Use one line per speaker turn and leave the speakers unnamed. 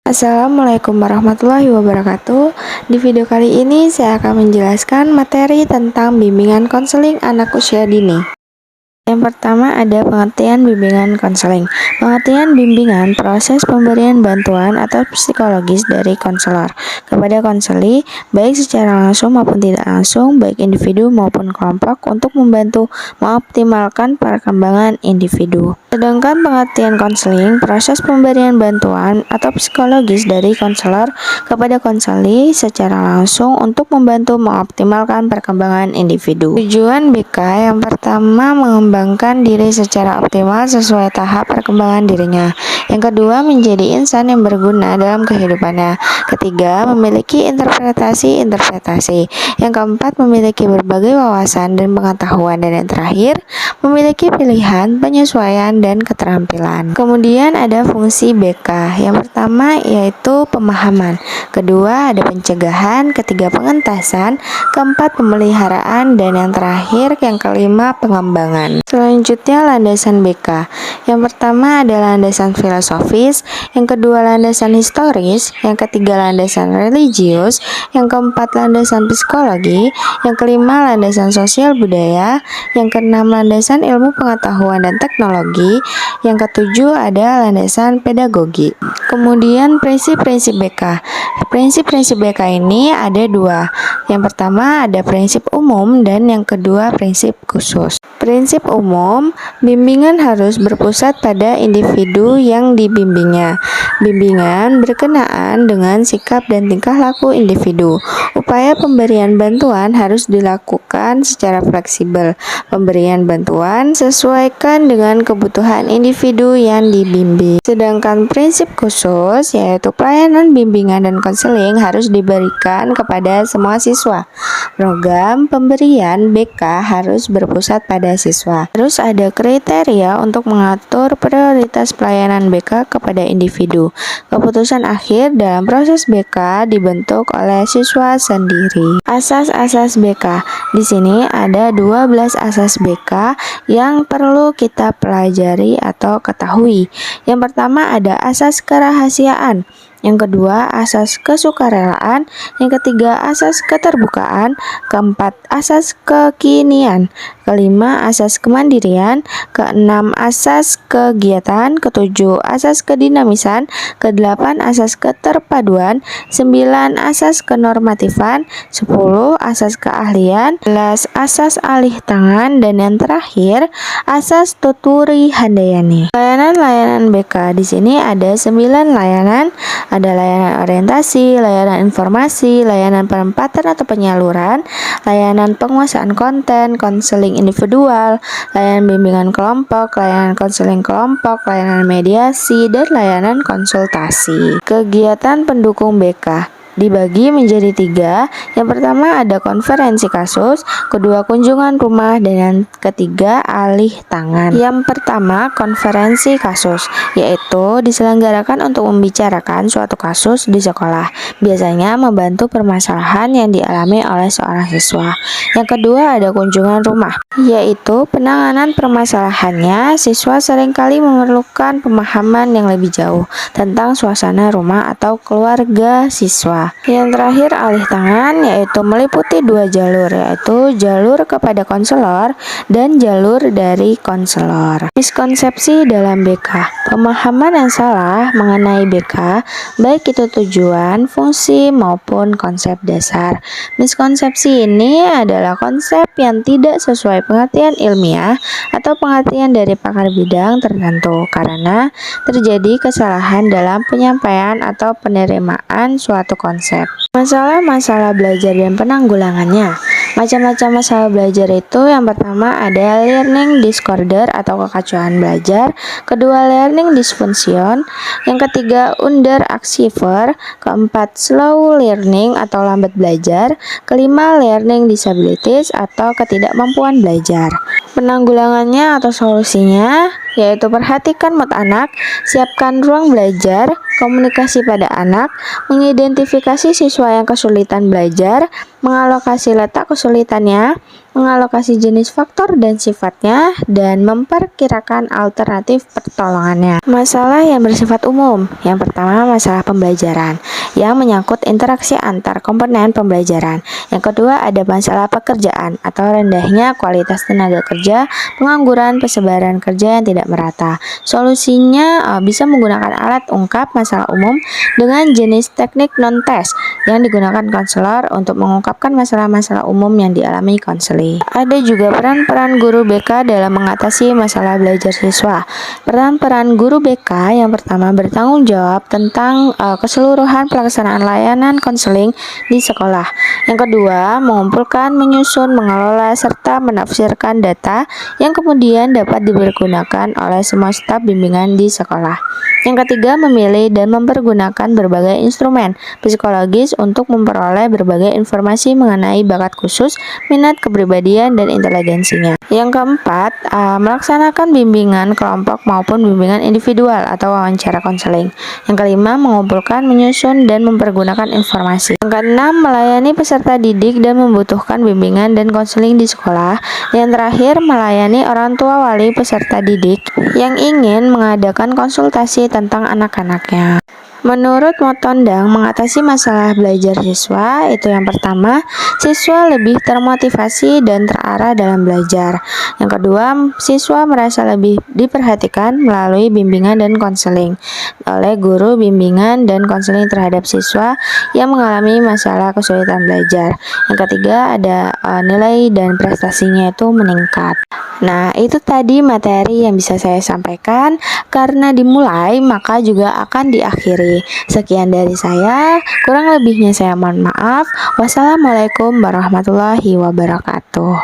Assalamualaikum warahmatullahi wabarakatuh. Di video kali ini saya akan menjelaskan materi tentang bimbingan konseling anak usia dini. Yang pertama ada pengertian bimbingan konseling. Pengertian bimbingan proses pemberian bantuan atau psikologis dari konselor kepada konseli, baik secara langsung maupun tidak langsung, baik individu maupun kelompok, untuk membantu mengoptimalkan perkembangan individu. Sedangkan pengertian konseling, proses pemberian bantuan atau psikologis dari konselor kepada konseli secara langsung untuk membantu mengoptimalkan perkembangan individu. Tujuan BK yang pertama, mengembangkan diri secara optimal sesuai tahap perkembangan dirinya. Yang kedua, menjadi insan yang berguna dalam kehidupannya. Ketiga, memiliki interpretasi. Yang keempat, memiliki berbagai wawasan dan pengetahuan. Dan yang terakhir, memiliki pilihan, penyesuaian, dan keterampilan. Kemudian ada fungsi BK. Yang pertama yaitu pemahaman. Kedua ada pencegahan. Ketiga pengentasan. Keempat pemeliharaan. Dan yang terakhir, yang kelima, pengembangan. Selanjutnya landasan BK. Yang pertama adalah landasan filosofis. Yang kedua landasan historis. Yang ketiga landasan religius. Yang keempat landasan psikologi. Yang kelima landasan sosial budaya. Yang keenam landasan ilmu pengetahuan dan teknologi. Yang ketujuh ada landasan pedagogi. Kemudian prinsip-prinsip BK. Prinsip-prinsip BK ini ada dua. Yang pertama ada prinsip umum dan yang kedua prinsip khusus. Prinsip umum, bimbingan harus berpusat pada individu yang dibimbingnya. Bimbingan berkenaan dengan sikap dan tingkah laku individu. Upaya pemberian bantuan harus dilakukan secara fleksibel. Pemberian bantuan sesuaikan dengan kebutuhan individu yang dibimbing. Sedangkan prinsip khusus yaitu pelayanan bimbingan dan konseling harus diberikan kepada semua siswa. Program pemberian BK harus berpusat pada siswa. Terus ada kriteria untuk mengatur prioritas pelayanan BK kepada individu. Keputusan akhir dalam proses BK dibentuk oleh siswa sendiri. Asas-asas BK. Di sini ada 12 asas BK yang perlu kita pelajari atau ketahui. Yang pertama ada asas kerahasiaan. Yang kedua, asas kesukarelaan. Yang ketiga, asas keterbukaan. Keempat, asas kekinian. Kelima, asas kemandirian. Keenam, asas kegiatan. Ketujuh, asas kedinamisan. Kedelapan, asas keterpaduan. 9, asas kenormatifan. 10, asas keahlian. 11, asas alih tangan. Dan yang terakhir, asas tuturi handayani. Layanan-layanan BK di sini ada 9 layanan. Ada layanan orientasi, layanan informasi, layanan penempatan atau penyaluran, layanan penguasaan konten, konseling individual, layanan bimbingan kelompok, layanan konseling kelompok, layanan mediasi, dan layanan konsultasi. Kegiatan pendukung BK dibagi menjadi 3. Yang pertama ada konferensi kasus, kedua kunjungan rumah, dan yang ketiga alih tangan. Yang pertama konferensi kasus, yaitu diselenggarakan untuk membicarakan suatu kasus di sekolah, biasanya membantu permasalahan yang dialami oleh seorang siswa. Yang kedua ada kunjungan rumah, yaitu penanganan permasalahannya. Siswa seringkali memerlukan pemahaman yang lebih jauh tentang suasana rumah atau keluarga siswa. Yang terakhir alih tangan, yaitu meliputi 2 jalur, yaitu jalur kepada konselor dan jalur dari konselor. Miskonsepsi dalam BK. Pemahaman yang salah mengenai BK, baik itu tujuan, fungsi, maupun konsep dasar. Miskonsepsi ini adalah konsep yang tidak sesuai pengertian ilmiah atau pengertian dari pakar bidang tertentu karena terjadi kesalahan dalam penyampaian atau penerimaan suatu konsep. Masalah-masalah belajar dan penanggulangannya. Macam-macam masalah belajar itu yang pertama ada learning disorder atau kekacauan belajar, kedua learning dysfunction, yang ketiga underachiever, keempat slow learning atau lambat belajar, kelima learning disabilities atau ketidakmampuan belajar. Penanggulangannya atau solusinya yaitu perhatikan mood anak, siapkan ruang belajar, komunikasi pada anak, mengidentifikasi siswa yang kesulitan belajar, mengalokasi letak kesulitannya, mengalokasi jenis faktor dan sifatnya, dan memperkirakan alternatif pertolongannya. Masalah yang bersifat umum. Yang pertama, masalah pembelajaran yang menyangkut interaksi antar komponen pembelajaran. Yang kedua, ada masalah pekerjaan atau rendahnya kualitas tenaga kerja, pengangguran, persebaran kerja yang tidak merata. Solusinya bisa menggunakan alat ungkap masalah umum dengan jenis teknik non-test yang digunakan konselor untuk mengungkapkan masalah-masalah umum yang dialami konseling. Ada juga peran-peran guru BK dalam mengatasi masalah belajar siswa. Peran-peran guru BK yang pertama, bertanggung jawab tentang keseluruhan pelaksanaan layanan konseling di sekolah. Yang kedua, mengumpulkan, menyusun, mengelola, serta menafsirkan data yang kemudian dapat dipergunakan oleh semua staf bimbingan di sekolah. Yang ketiga, memilih dan mempergunakan berbagai instrumen psikologis untuk memperoleh berbagai informasi mengenai bakat khusus, minat, kepribadian, dan inteligensinya. Yang keempat, melaksanakan bimbingan kelompok maupun bimbingan individual atau wawancara konseling. Yang kelima, mengumpulkan, menyusun, dan mempergunakan informasi. Yang keenam, melayani peserta didik dan membutuhkan bimbingan dan konseling di sekolah. Yang terakhir, melayani orang tua wali peserta didik yang ingin mengadakan konsultasi tentang anak-anaknya. Menurut Motondang, mengatasi masalah belajar siswa itu yang pertama, siswa lebih termotivasi dan terarah dalam belajar. Yang kedua, siswa merasa lebih diperhatikan melalui bimbingan dan konseling oleh guru bimbingan dan konseling terhadap siswa yang mengalami masalah kesulitan belajar. Yang ketiga, ada nilai dan prestasinya itu meningkat. Nah, itu tadi materi yang bisa saya sampaikan. Karena dimulai, maka juga akan diakhiri. Sekian dari saya, kurang lebihnya saya mohon maaf. Wassalamualaikum warahmatullahi wabarakatuh.